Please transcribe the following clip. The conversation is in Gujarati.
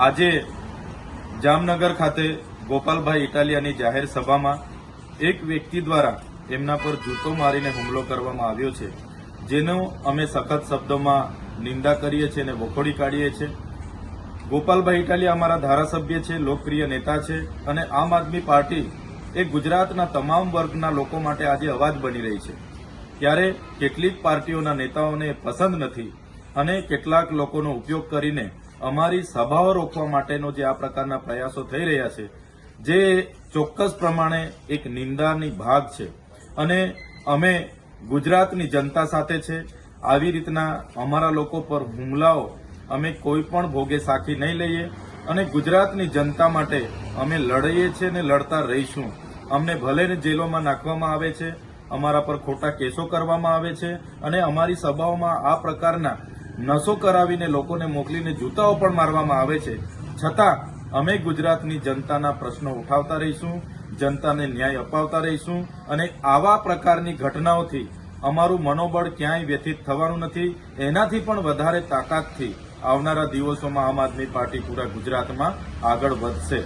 આજે જામનગર ખાતે ગોપાલભાઈ ઇટાલિયાની જાહેર સભામાં એક વ્યક્તિ દ્વારા એમના પર જૂતો મારીને હુમલો કરવામાં આવ્યો છે, જેનો અમે સખત શબ્દોમાં નિંદા કરીએ છીએ અને વખોડી કાઢીએ છીએ। ગોપાલભાઈ ઇટાલિયા અમારા ધારાસભ્ય છે, લોકપ્રિય નેતા છે અને આમ આદમી પાર્ટી એ ગુજરાતના તમામ વર્ગના લોકો માટે આજે અવાજ બની રહી છે। ત્યારે કેટલીક પાર્ટીઓના નેતાઓને પસંદ નથી અને કેટલાક લોકોનો ઉપયોગ કરીને અમારી સભાઓ રોકવા માટેનો જે આ પ્રકારના પ્રયાસો થઈ રહ્યા છે, જે ચોક્કસ પ્રમાણે એક નિંદાની ભાગ છે અને અમે ગુજરાતની જનતા સાથે છે। આવી રીતના અમારા લોકો પર હુમલાઓ અમે કોઈ પણ ભોગે સાખી નહીં લઈએ અને ગુજરાતની જનતા માટે અમે લડીએ છીએ અને લડતા રહીશું। અમને ભલે જેલોમાં નાખવામાં આવે છે, અમારા પર ખોટા કેસો કરવામાં આવે છે અને અમારી સભાઓમાં આ પ્રકારના નશો કરાવીને લોકોને મોકલીને જૂતાઓ પણ મારવામાં આવે છે, છતાં અમે ગુજરાતની જનતાના પ્રશ્નો ઉઠાવતા રહીશું, જનતાને ન્યાય અપાવતા રહીશું અને આવા પ્રકારની ઘટનાઓથી અમારું મનોબળ ક્યાંય વ્યથિત થવાનું નથી। એનાથી પણ વધારે તાકાતથી આવનારા દિવસોમાં આમ આદમી પાર્ટી પૂરા ગુજરાતમાં આગળ વધશે।